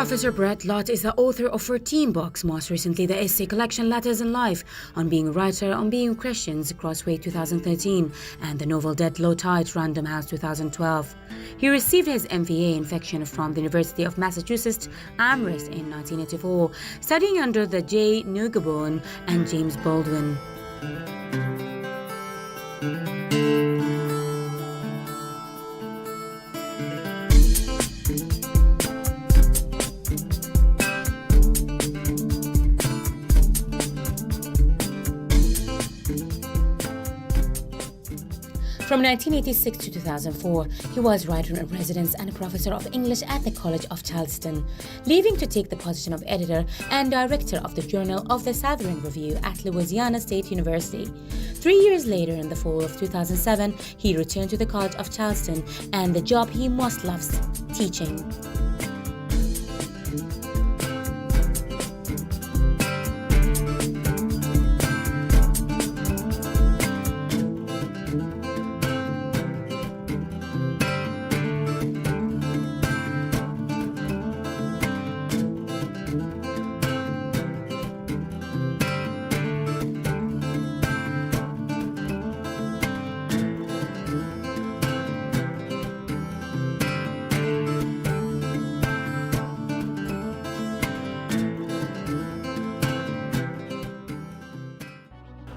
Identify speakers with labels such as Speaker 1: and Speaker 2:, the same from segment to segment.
Speaker 1: Professor Brett Lott is the author of 14 books, most recently the essay collection Letters in Life, On Being a Writer, On Being Christians, Crossway 2013, and the novel Dead Low Tide, Random House 2012. He received his MVA in fiction from the University of Massachusetts Amherst in 1984, studying under the J. Nugabone and James Baldwin. From 1986 to 2004, he was writer-in-residence and a professor of English at the College of Charleston, leaving to take the position of editor and director of the Journal of the Southern Review at Louisiana State University. 3 years later, in the fall of 2007, he returned to the College of Charleston and the job he most loves, teaching.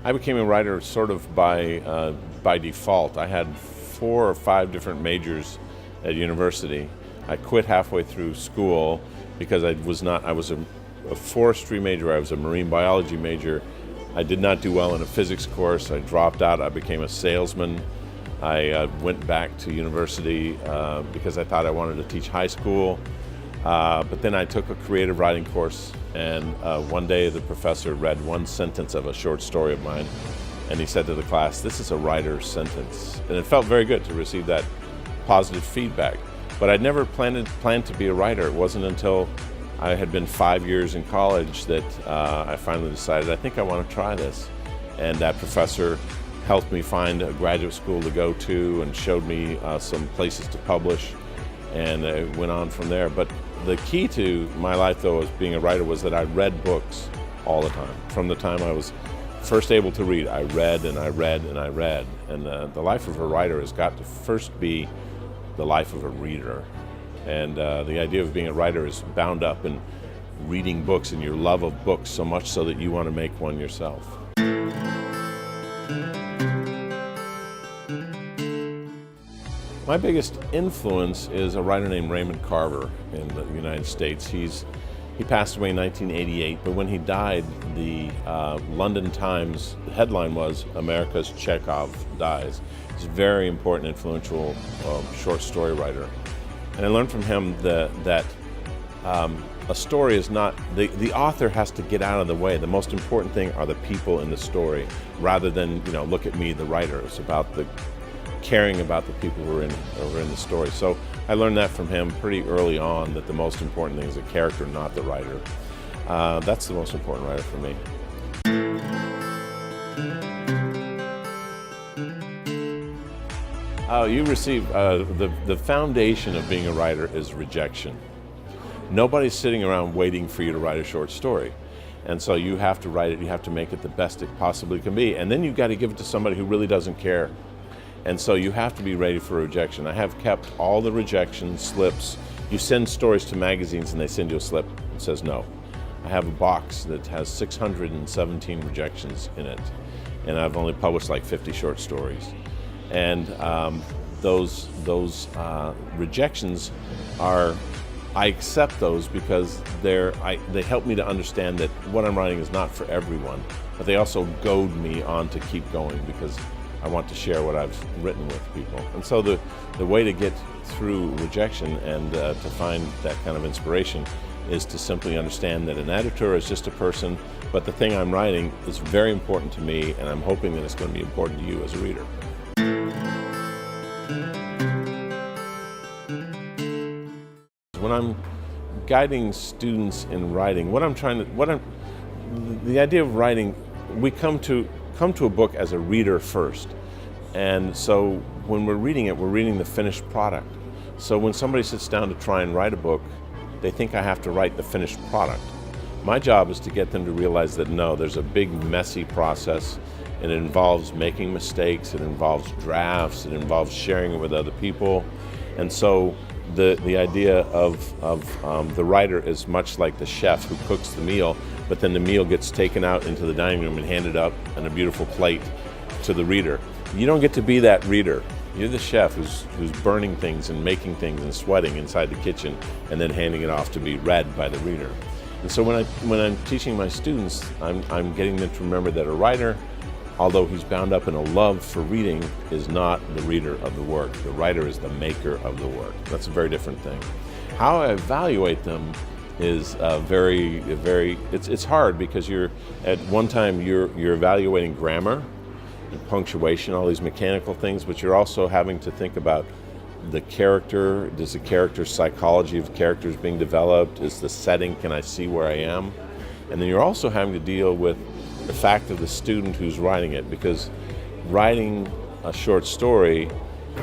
Speaker 2: I became a writer sort of by default. I had 4 or 5 different majors at university. I quit halfway through school because I was a forestry major, I was a marine biology major. I did not do well in a physics course. I dropped out, I became a salesman. I went back to university because I thought I wanted to teach high school. But then I took a creative writing course, and one day the professor read one sentence of a short story of mine, and he said to the class, "This is a writer's sentence." And it felt very good to receive that positive feedback. But I'd never planned to be a writer. It wasn't until I had been 5 years in college that I finally decided, I think I want to try this. And that professor helped me find a graduate school to go to and showed me some places to publish, and it went on from there. But the key to my life, though, as being a writer, was that I read books all the time. From the time I was first able to read, I read and I read and I read. And the life of a writer has got to first be the life of a reader. And the idea of being a writer is bound up in reading books and your love of books so much so that you want to make one yourself. My biggest influence is a writer named Raymond Carver in the United States. He passed away in 1988, but when he died, the London Times headline was, "America's Chekhov Dies." He's a very important, influential short story writer. And I learned from him that a story is not, the author has to get out of the way. The most important thing are the people in the story, rather than, look at me, the writer. It's about caring about the people who are in the story. So I learned that from him pretty early on, that the most important thing is the character, not the writer. That's the most important writer for me. You receive, the foundation of being a writer is rejection. Nobody's sitting around waiting for you to write a short story. And so you have to write it, you have to make it the best it possibly can be. And then you've got to give it to somebody who really doesn't care. And so you have to be ready for rejection. I have kept all the rejection slips. You send stories to magazines and they send you a slip that says no. I have a box that has 617 rejections in it, and I've only published like 50 short stories. And those rejections are, I accept those because they help me to understand that what I'm writing is not for everyone, but they also goad me on to keep going because I want to share what I've written with people. And so the way to get through rejection and to find that kind of inspiration is to simply understand that an editor is just a person, but the thing I'm writing is very important to me, and I'm hoping that it's going to be important to you as a reader. When I'm guiding students in writing, the idea of writing, we come to a book as a reader first. And so when we're reading it, we're reading the finished product. So when somebody sits down to try and write a book, they think I have to write the finished product. My job is to get them to realize that no, there's a big messy process, and it involves making mistakes, it involves drafts, it involves sharing it with other people. And so the idea of the writer is much like the chef who cooks the meal, but then the meal gets taken out into the dining room and handed up on a beautiful plate to the reader. You don't get to be that reader. You're the chef who's burning things and making things and sweating inside the kitchen and then handing it off to be read by the reader. And so when I'm teaching my students, I'm getting them to remember that a writer, although he's bound up in a love for reading, is not the reader of the work. The writer is the maker of the work. That's a very different thing. How I evaluate them is it's hard because at one time you're evaluating grammar and punctuation, all these mechanical things, but you're also having to think about the character. Does the character's psychology of characters being developed? Is the setting, can I see where I am? And then you're also having to deal with the fact of the student who's writing it, because writing a short story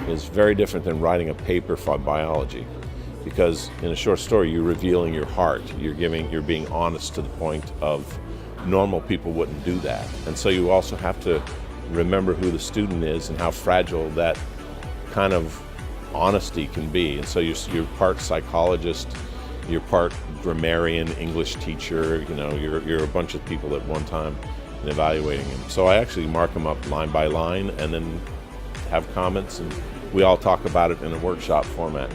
Speaker 2: is very different than writing a paper for biology. Because in a short story, you're revealing your heart. You're being honest to the point of normal people wouldn't do that. And so you also have to remember who the student is and how fragile that kind of honesty can be. And so you're part psychologist, you're part grammarian, English teacher, you're a bunch of people at one time in evaluating them. So I actually mark them up line by line and then have comments, and we all talk about it in a workshop format.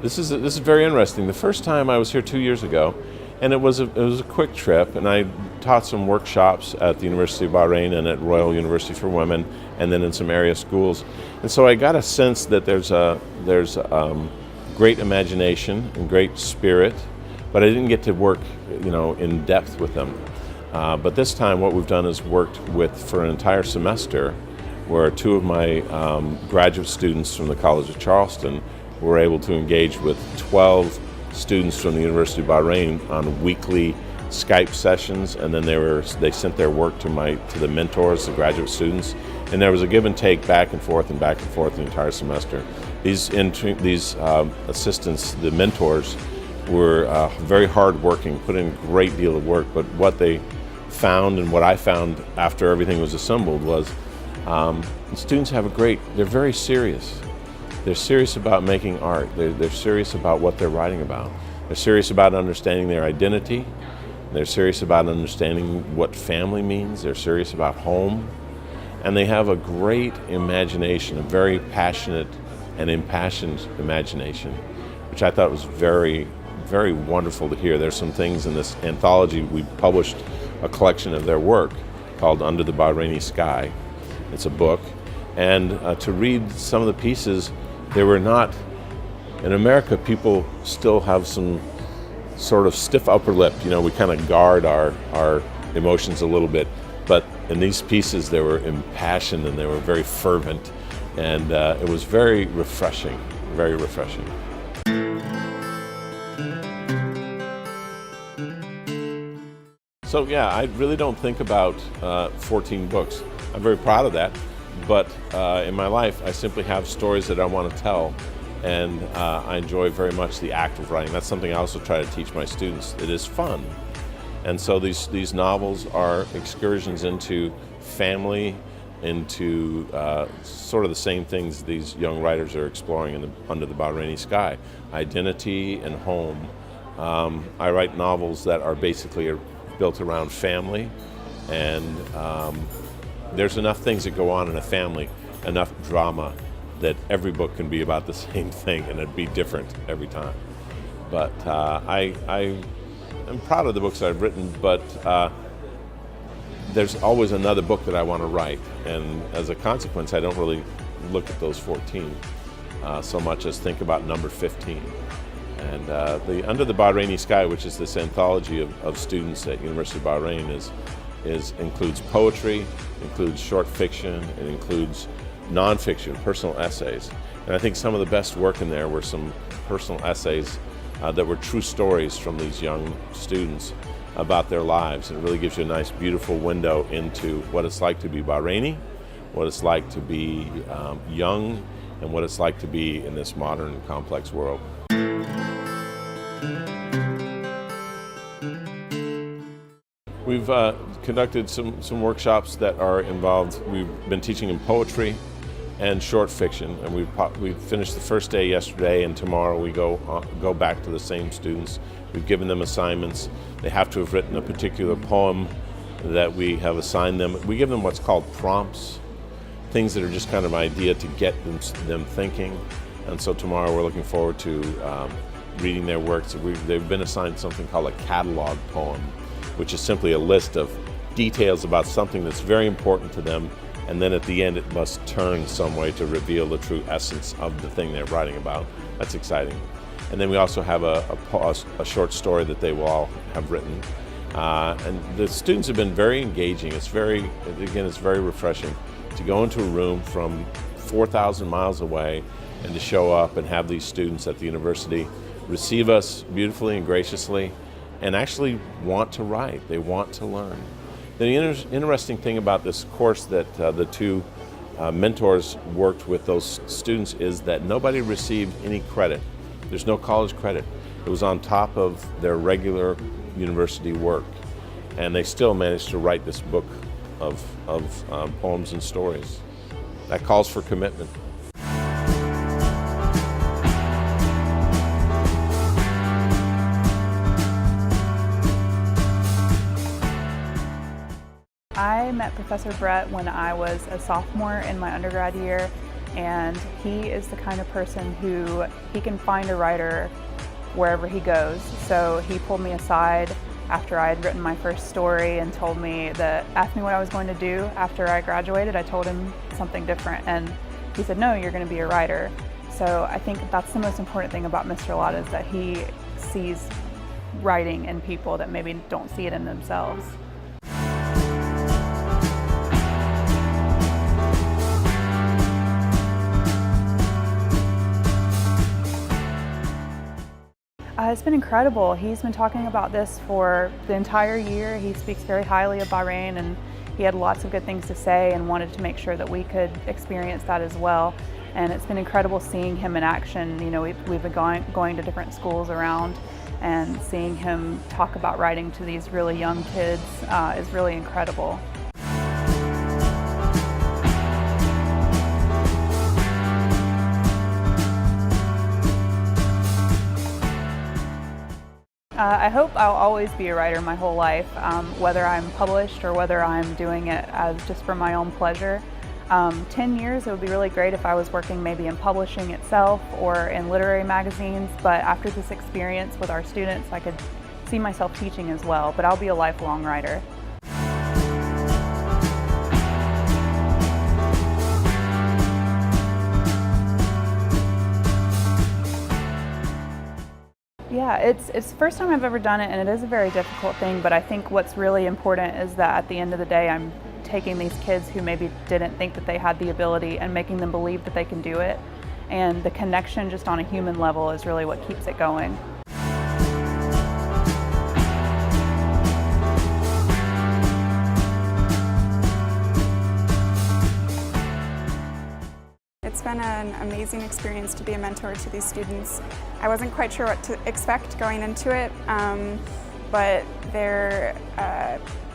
Speaker 2: This is very interesting. The first time I was here 2 years ago, and it was a quick trip, and I taught some workshops at the University of Bahrain and at Royal University for Women, and then in some area schools. And so I got a sense that there's great imagination and great spirit, but I didn't get to work, in depth with them. But this time, what we've done is worked for an entire semester, where two of my graduate students from the College of Charleston were able to engage with 12 students from the University of Bahrain on weekly Skype sessions, and then they sent their work to the mentors, the graduate students, and there was a give and take back and forth the entire semester. These assistants, the mentors, were very hard working, put in a great deal of work, but what they found and what I found after everything was assembled was the students they're very serious. They're serious about making art. They're serious about what they're writing about. They're serious about understanding their identity. They're serious about understanding what family means. They're serious about home. And they have a great imagination, a very passionate and impassioned imagination, which I thought was very, very wonderful to hear. There's some things in this anthology. We published a collection of their work called Under the Bahraini Sky. It's a book. And to read some of the pieces, they were not, in America, people still have some sort of stiff upper lip. We kind of guard our emotions a little bit. But in these pieces, they were impassioned and they were very fervent. And it was very refreshing, very refreshing. So yeah, I really don't think about 14 books. I'm very proud of that, but in my life I simply have stories that I want to tell, and I enjoy very much the act of writing. That's something I also try to teach my students. It is fun. And so these novels are excursions into family, into sort of the same things these young writers are exploring under the Bahraini sky: identity and home. I write novels that are basically built around family, and there's enough things that go on in a family, enough drama, that every book can be about the same thing and it'd be different every time. But I'm proud of the books I've written, but there's always another book that I want to write, and as a consequence I don't really look at those 14 so much as think about number 15. And the Under the Bahraini Sky, which is this anthology of students at University of Bahrain, includes poetry, includes short fiction, it includes nonfiction, personal essays. And I think some of the best work in there were some personal essays that were true stories from these young students about their lives. And it really gives you a nice, beautiful window into what it's like to be Bahraini, what it's like to be young, and what it's like to be in this modern, complex world. We've conducted some workshops that are involved. We've been teaching in poetry and short fiction, and we've finished the first day yesterday, and tomorrow we go back to the same students. We've given them assignments. They have to have written a particular poem that we have assigned them. We give them what's called prompts, things that are just kind of an idea to get them thinking. And so tomorrow we're looking forward to reading their works. They've been assigned something called a catalog poem, which is simply a list of details about something that's very important to them, and then at the end it must turn some way to reveal the true essence of the thing they're writing about. That's exciting. And then we also have a short story that they will all have written. And the students have been very engaging. It's very refreshing to go into a room from 4,000 miles away and to show up and have these students at the university receive us beautifully and graciously, and actually want to write. They want to learn. The interesting thing about this course that the two mentors worked with those students is that nobody received any credit. There's no college credit. It was on top of their regular university work, and they still managed to write this book of poems and stories. That calls for commitment.
Speaker 3: I met Professor Brett when I was a sophomore in my undergrad year, and he is the kind of person who he can find a writer wherever he goes. So he pulled me aside after I had written my first story and asked me what I was going to do after I graduated. I told him something different, and he said, "No, you're going to be a writer." So I think that's the most important thing about Mr. Lott, is that he sees writing in people that maybe don't see it in themselves. It's been incredible. He's been talking about this for the entire year. He speaks very highly of Bahrain, and he had lots of good things to say and wanted to make sure that we could experience that as well. And it's been incredible seeing him in action. You know, we've been going to different schools around, and seeing him talk about writing to these really young kids is really incredible. I hope I'll always be a writer my whole life, whether I'm published or whether I'm doing it as just for my own pleasure. 10 years, it would be really great if I was working maybe in publishing itself or in literary magazines, but after this experience with our students, I could see myself teaching as well, but I'll be a lifelong writer. Yeah, it's the first time I've ever done it, and it is a very difficult thing, but I think what's really important is that at the end of the day, I'm taking these kids who maybe didn't think that they had the ability and making them believe that they can do it. And the connection just on a human level is really what keeps it going.
Speaker 4: It's been an amazing experience to be a mentor to these students. I wasn't quite sure what to expect going into it, but their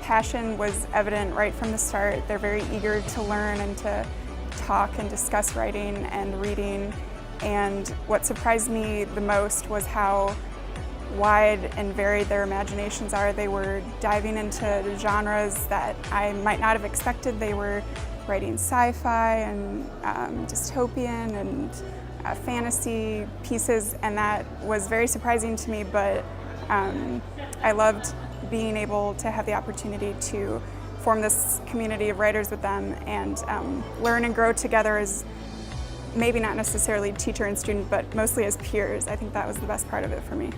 Speaker 4: passion was evident right from the start. They're very eager to learn and to talk and discuss writing and reading. And what surprised me the most was how wide and varied their imaginations are. They were diving into genres that I might not have expected. They were writing sci-fi and dystopian and fantasy pieces, and that was very surprising to me, but I loved being able to have the opportunity to form this community of writers with them and learn and grow together as maybe not necessarily teacher and student, but mostly as peers. I think that was the best part of it for me.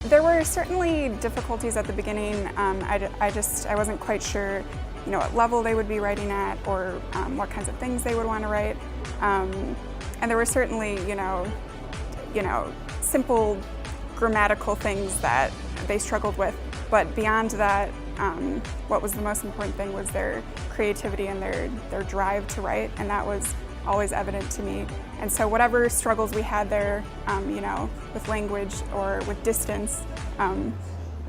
Speaker 4: There were certainly difficulties at the beginning. I wasn't quite sure, what level they would be writing at or what kinds of things they would want to write. And there were certainly, simple grammatical things that they struggled with. But beyond that, what was the most important thing was their creativity and their drive to write, and that was always evident to me. And so whatever struggles we had there, with language or with distance,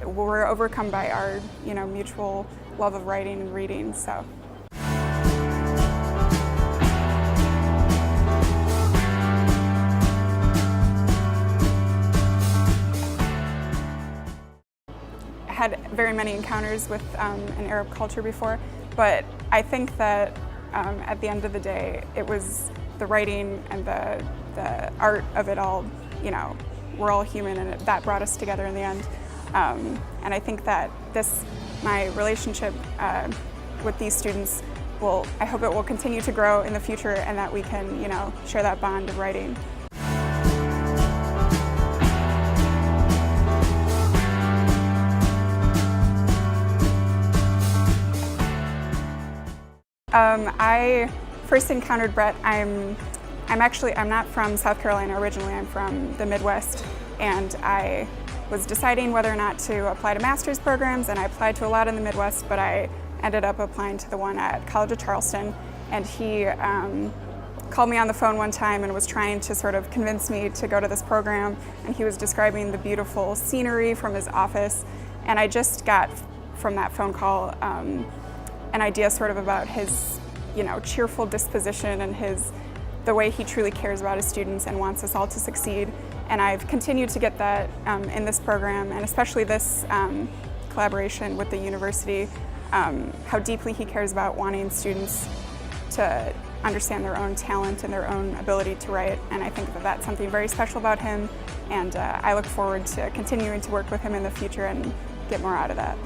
Speaker 4: were overcome by our, mutual love of writing and reading. So. I had very many encounters with an Arab culture before, but I think that at the end of the day, it was the writing and the art of it all. We're all human, and that brought us together in the end. And I think that my relationship with these students I hope it will continue to grow in the future, and that we can, share that bond of writing. I first encountered Brett. I'm not from South Carolina originally. I'm from the Midwest, and I was deciding whether or not to apply to master's programs, and I applied to a lot in the Midwest, but I ended up applying to the one at College of Charleston. And he called me on the phone one time and was trying to sort of convince me to go to this program, and he was describing the beautiful scenery from his office, and I just got from that phone call an idea sort of about his, cheerful disposition and the way he truly cares about his students and wants us all to succeed. And I've continued to get that in this program, and especially this collaboration with the university, how deeply he cares about wanting students to understand their own talent and their own ability to write. And I think that that's something very special about him, and I look forward to continuing to work with him in the future and get more out of that.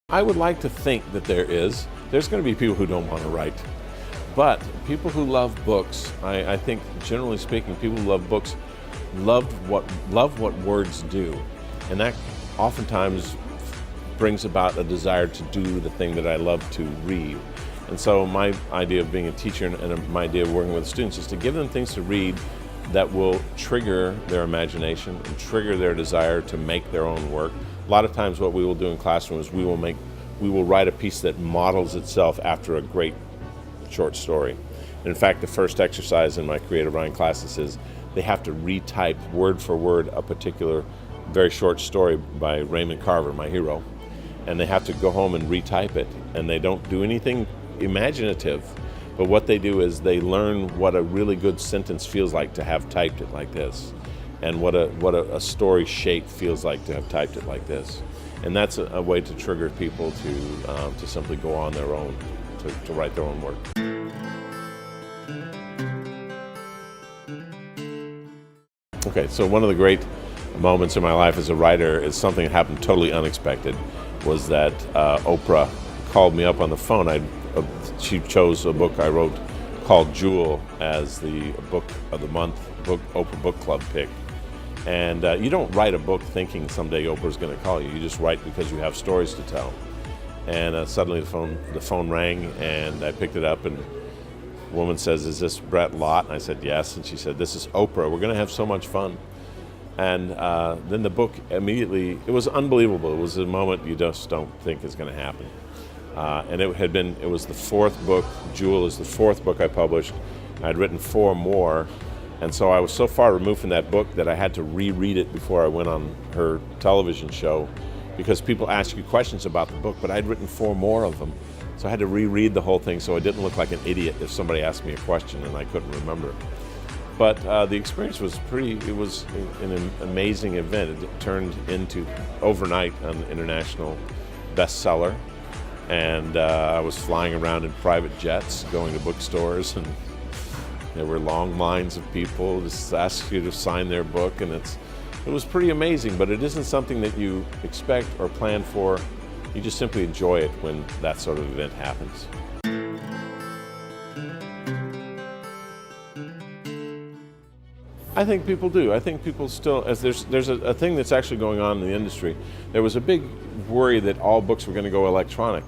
Speaker 2: I would like to think that there's going to be people who don't want to write, but people who love books, I think generally speaking, people who love books love what words do, and that oftentimes brings about a desire to do the thing that I love to read. And so my idea of being a teacher and my idea of working with students is to give them things to read that will trigger their imagination and trigger their desire to make their own work. A lot of times what we will do in classrooms, we will write a piece that models itself after a great short story. And in fact, the first exercise in my creative writing classes is they have to retype word for word a particular very short story by Raymond Carver, my hero. And they have to go home and retype it. And they don't do anything imaginative, but what they do is they learn what a really good sentence feels like to have typed it like this, and what a story shape feels like to have typed it like this. And that's a way to trigger people to simply go on their own, to write their own work. Okay, so one of the great moments in my life as a writer is something that happened totally unexpected, was that Oprah called me up on the phone. I'd she chose a book I wrote called Jewel as the book of the month, Oprah Book Club pick. And you don't write a book thinking someday Oprah's going to call you. You just write because you have stories to tell. And suddenly the phone rang, and I picked it up, and a woman says, "Is this Brett Lott?" And I said, "Yes." And she said, "This is Oprah. We're going to have so much fun." And then the book immediately, it was unbelievable. It was a moment you just don't think is going to happen. And it was the fourth book. Jewel is the fourth book I published. I'd written 4 more. And so I was so far removed from that book that I had to reread it before I went on her television show, because people ask you questions about the book, but I'd written 4 more of them. So I had to reread the whole thing so I didn't look like an idiot if somebody asked me a question and I couldn't remember it. But the experience was it was an amazing event. It turned into overnight an international bestseller. And I was flying around in private jets, going to bookstores, and there were long lines of people just ask you to sign their book, and it was pretty amazing, but it isn't something that you expect or plan for. You just simply enjoy it when that sort of event happens. I think people do. I think people still, as there's a thing that's actually going on in the industry. There was a big worry that all books were going to go electronic,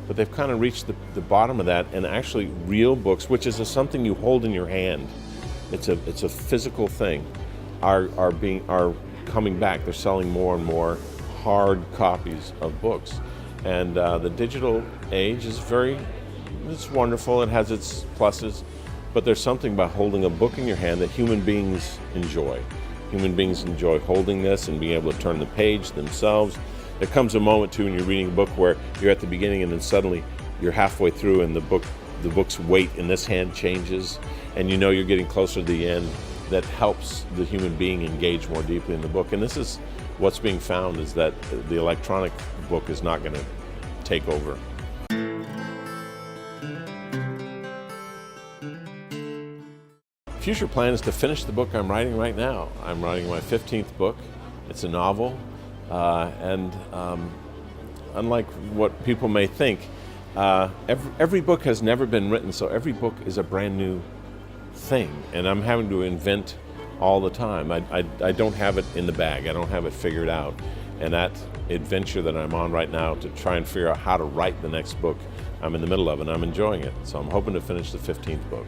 Speaker 2: but they've kind of reached the bottom of that, and actually real books, which is something you hold in your hand, it's a physical thing, are coming back. They're selling more and more hard copies of books, and the digital age is it's wonderful. It has its pluses. But there's something about holding a book in your hand that human beings enjoy. Human beings enjoy holding this and being able to turn the page themselves. There comes a moment too when you're reading a book where you're at the beginning and then suddenly you're halfway through and the book's weight in this hand changes, and you know you're getting closer to the end. That helps the human being engage more deeply in the book. And this is what's being found, is that the electronic book is not going to take over. Future plan is to finish the book I'm writing right now. I'm writing my 15th book. It's a novel, and unlike what people may think, every book has never been written, so every book is a brand new thing, and I'm having to invent all the time. I don't have it in the bag. I don't have it figured out, and that adventure that I'm on right now to try and figure out how to write the next book, I'm in the middle of, and I'm enjoying it. So I'm hoping to finish the 15th book.